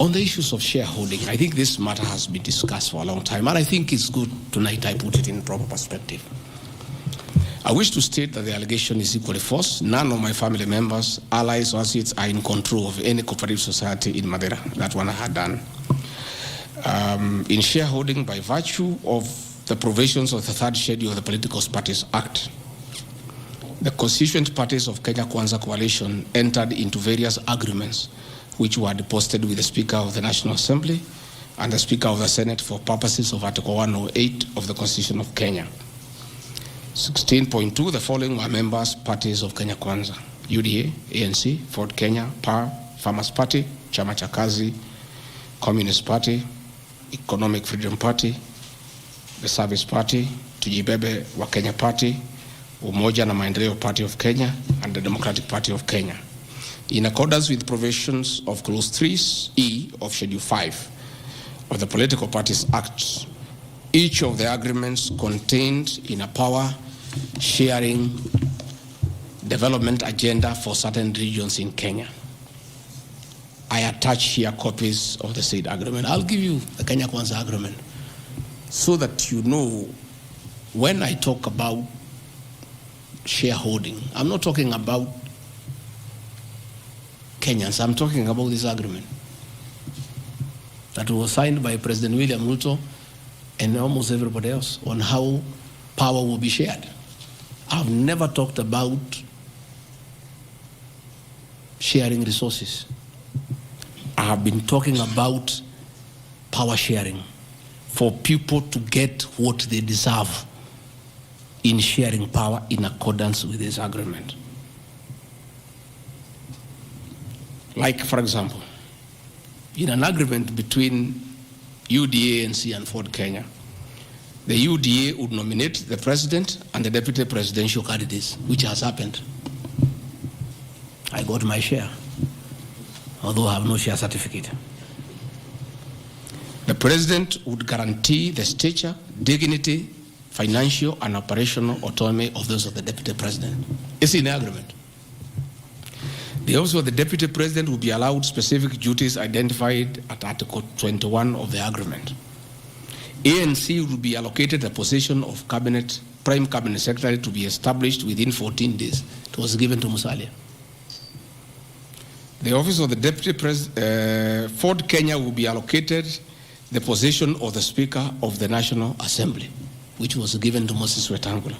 On the issues of shareholding, I think this matter has been discussed for a long time, and I think it's good tonight I put it in proper perspective. I wish to state that the allegation is equally false. None of my family members, allies, or associates are in control of any cooperative society in Madeira. That one I had done. In shareholding by virtue of the provisions of the third schedule of the Political Parties Act, the constituent parties of Kenya Kwanza Coalition entered into various agreements which were deposited with the Speaker of the National Assembly and the Speaker of the Senate for purposes of Article 108 of the Constitution of Kenya. 16.2, the following were members parties of Kenya Kwanza: UDA, ANC, Ford Kenya, PAR, Farmers Party, Chama cha Kazi, Communist Party, Economic Freedom Party, the Service Party, Tujibebe wa Kenya Party, Umoja na Maendeleo Party of Kenya, and the Democratic Party of Kenya. In accordance with provisions of Clause 3E of Schedule 5 of the Political Parties Act, each of the agreements contained in a power-sharing development agenda for certain regions in Kenya. I attach here copies of the said agreement. I'll give you the Kenya Kwanza agreement so that you know when I talk about shareholding, I'm not talking about Kenyans, I'm talking about this agreement that was signed by President William Ruto and almost everybody else on how power will be shared. I've never talked about sharing resources. I have been talking about power sharing for people to get what they deserve in sharing power in accordance with this agreement. Like, for example, in an agreement between UDA, ANC, and Ford Kenya, the UDA would nominate the president and the deputy presidential candidates, which has happened. I got my share, although I have no share certificate. The president would guarantee the stature, dignity, financial, and operational autonomy of those of the deputy president. It's in the agreement. The office of the deputy president will be allowed specific duties identified at Article 21 of the agreement. ANC will be allocated a position of prime cabinet secretary to be established within 14 days. It was given to Musalia. The office of the deputy president, Ford Kenya will be allocated the position of the Speaker of the National Assembly, which was given to Moses Wetangula.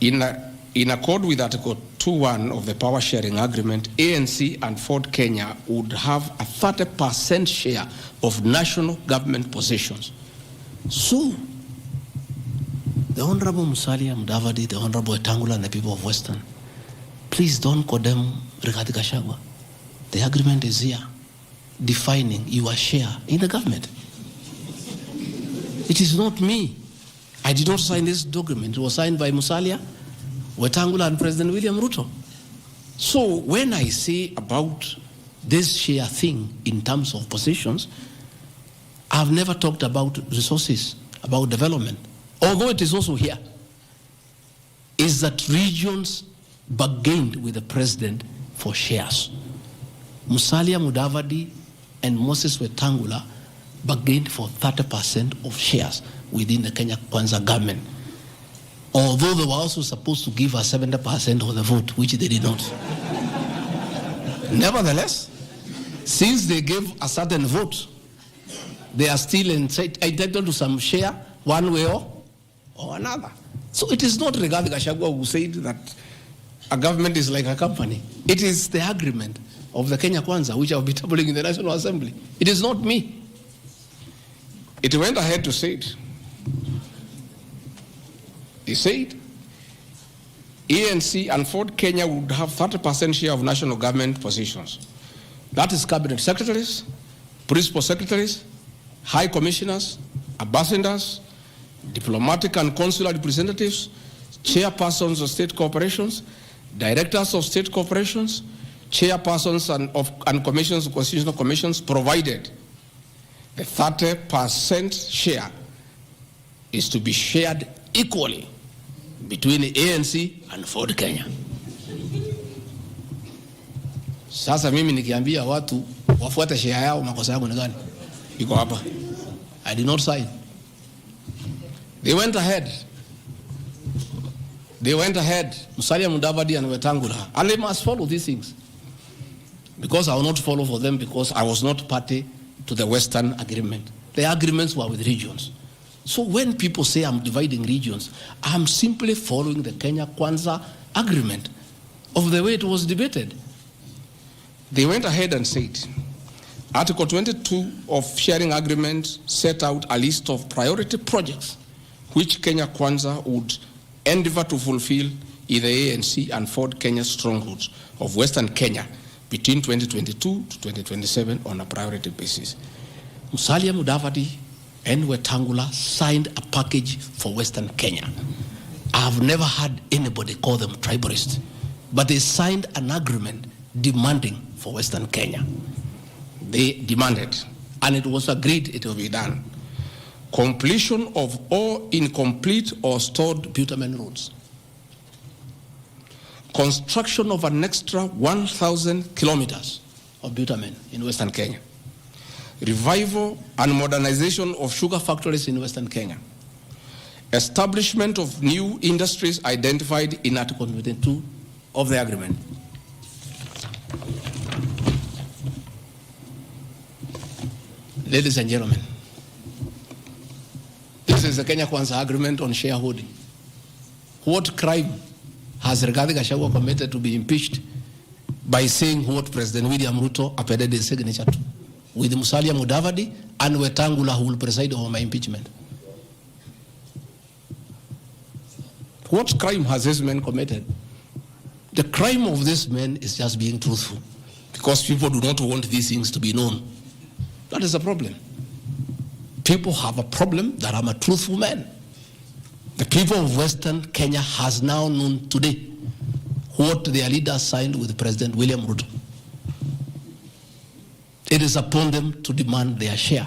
In accord with Article 2.1 of the Power Sharing Agreement, ANC and Ford Kenya would have a 30% share of national government positions. So, the Honorable Musalia Mudavadi, the Honorable Wetangula, and the people of Western, please don't condemn Rigathi Gachagua. The agreement is here, defining your share in the government. It is not me. I did not sign this document. It was signed by Musalia, Wetangula, and President William Ruto. So when I say about this share thing in terms of positions, I've never talked about resources, about development. Although it is also here, is that regions bargained with the president for shares. Musalia Mudavadi and Moses Wetangula bargained for 30% of shares within the Kenya Kwanza government. Although they were also supposed to give us 70% of the vote, which they did not. Nevertheless, since they gave a certain vote, they are still entitled to some share one way or another. So it is not Rigathi Gachagua who said that a government is like a company. It is the agreement of the Kenya Kwanza, which I will be tabling in the National Assembly. It is not me. It went ahead to say it. He said, ANC and Ford Kenya would have 30% share of national government positions. That is cabinet secretaries, principal secretaries, high commissioners, ambassadors, diplomatic and consular representatives, chairpersons of state corporations, directors of state corporations, chairpersons and commissions of constitutional commissions, provided the 30% share is to be shared equally between the ANC and Ford Kenya. Sasa mimi nikiambia watu Wafuate share yao, makosa yangu ni gani? Iko hapa. I did not sign. They went ahead, Musalia Mudavadi and Wetangula, and they must follow these things. Because I will not follow for them because I was not party to the Western agreement. The agreements were with regions. So when people say I'm dividing regions, I'm simply following the Kenya Kwanza agreement of the way it was debated. They went ahead and said, Article 22 of sharing agreement set out a list of priority projects which Kenya Kwanza would endeavor to fulfill in the ANC and Ford Kenya strongholds of Western Kenya between 2022 to 2027 on a priority basis. Musalia Mudavadi and Wetangula signed a package for Western Kenya. I have never had anybody call them tribalists, but they signed an agreement demanding for Western Kenya. They demanded, and it was agreed it will be done. Completion of all incomplete or stored bitumen roads. Construction of an extra 1,000 kilometers of bitumen in Western Kenya. Revival and modernization of sugar factories in Western Kenya. Establishment of new industries identified in Article 22 of the agreement. Ladies and gentlemen, this is the Kenya Kwanza agreement on shareholding. What crime has Rigathi committed to be impeached by saying what President William Ruto appended his signature to, with Musalia Mudavadi and Wetangula who will preside over my impeachment? What crime has this man committed? The crime of this man is just being truthful, because people do not want these things to be known. That is a problem. People have a problem that I'm a truthful man. The people of Western Kenya has now known today what their leaders signed with President William Ruto. It is upon them to demand their share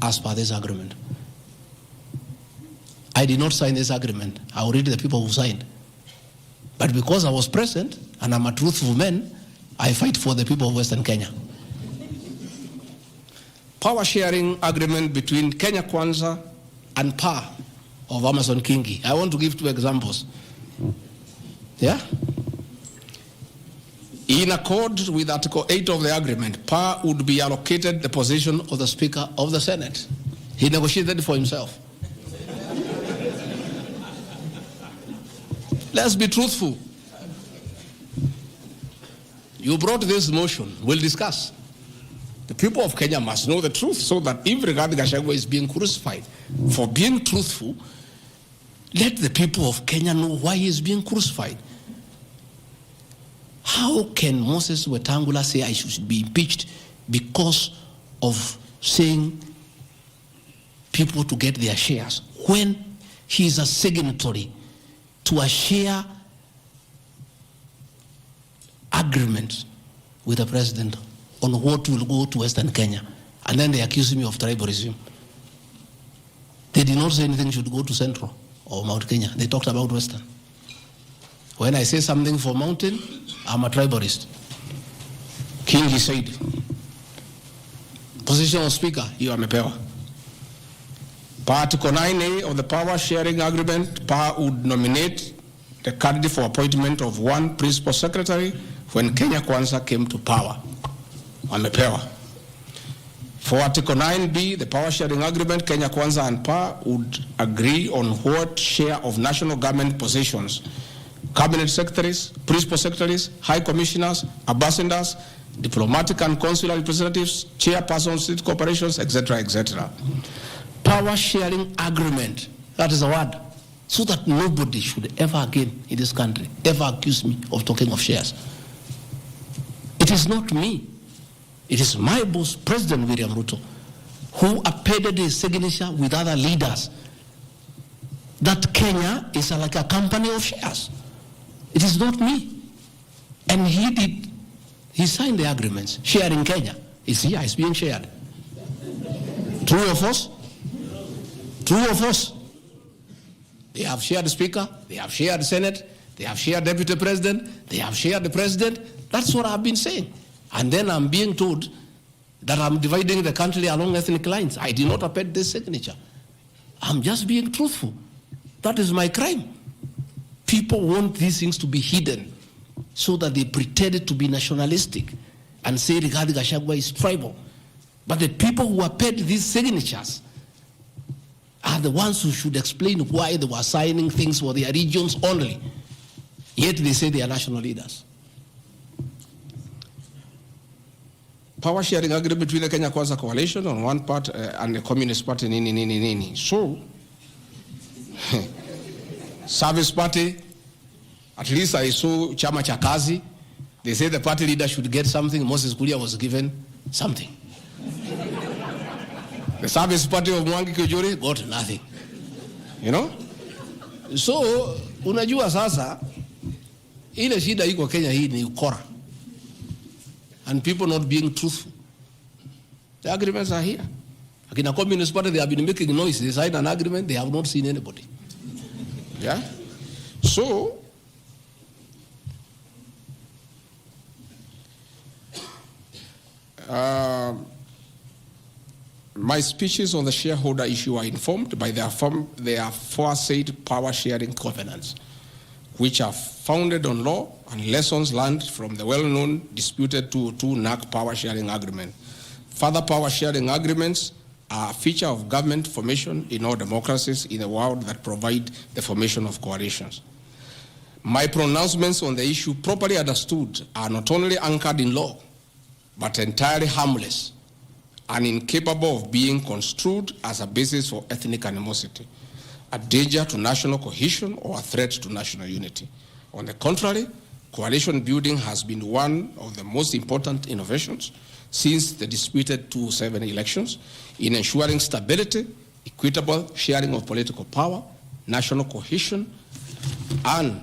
as per this agreement. I did not sign this agreement. I will read the people who signed. But because I was present and I'm a truthful man, I fight for the people of Western Kenya. Power sharing agreement between Kenya Kwanza and PAR of Amason Kingi. I want to give two examples. Yeah? In accord with Article 8 of the agreement, PAR would be allocated the position of the Speaker of the Senate. He negotiated for himself. Let's be truthful. You brought this motion. We'll discuss. The people of Kenya must know the truth so that if Rigathi is being crucified for being truthful, let the people of Kenya know why he is being crucified. How can Moses Wetangula say I should be impeached because of saying people to get their shares when he is a signatory to a share agreement with the president on what will go to Western Kenya? And then they accuse me of tribalism. They did not say anything should go to Central or Mount Kenya. They talked about Western. When I say something for Mountain, I'm a tribalist. Kingi said, position of Speaker, you are mepewa. Article 9A of the Power Sharing Agreement, PAR would nominate the candidate for appointment of one principal secretary when Kenya Kwanza came to power. Wamepewa. For Article 9B, the Power Sharing Agreement, Kenya Kwanza and PAR would agree on what share of national government positions, cabinet secretaries, principal secretaries, high commissioners, ambassadors, diplomatic and consular representatives, chairpersons, state corporations, etc., etc. Power sharing agreement, that is a word, so that nobody should ever again in this country ever accuse me of talking of shares. It is not me. It is my boss, President William Ruto, who appended his signature with other leaders that Kenya is like a company of shares. It is not me. And he signed the agreements. Sharing Kenya is here, it's being shared. True or false? True or false? They have shared the Speaker, they have shared the Senate, they have shared Deputy President, they have shared the President. That's what I've been saying. And then I'm being told that I'm dividing the country along ethnic lines. I did not append this signature. I'm just being truthful. That is my crime. People want these things to be hidden so that they pretend to be nationalistic and say Rigathi Gachagua is tribal. But the people who append these signatures are the ones who should explain why they were signing things for their regions only. Yet they say they are national leaders. Power sharing agreement between the Kenya Kwanza coalition on one part and the Communist Party nini. So, Service Party, at least I saw Chama cha Kazi. They say the party leader should get something. Moses Kuria was given something. The Service Party of Mwangi Kiujuri got nothing. You know? So, unajua sasa, ile shida iko Kenya hii ni ukora. And people not being truthful. The agreements are here. Like in a Communist Party, they have been making noise. They signed an agreement, they have not seen anybody. Yeah? So, my speeches on the shareholder issue are informed by their aforesaid power sharing covenants, which are founded on law and lessons learned from the well-known disputed 202 NAC power sharing agreement. Further power sharing agreements are a feature of government formation in all democracies in the world that provide the formation of coalitions. My pronouncements on the issue, properly understood, are not only anchored in law, but entirely harmless and incapable of being construed as a basis for ethnic animosity, a danger to national cohesion, or a threat to national unity. On the contrary, coalition building has been one of the most important innovations since the disputed 2007 elections in ensuring stability, equitable sharing of political power, national cohesion, and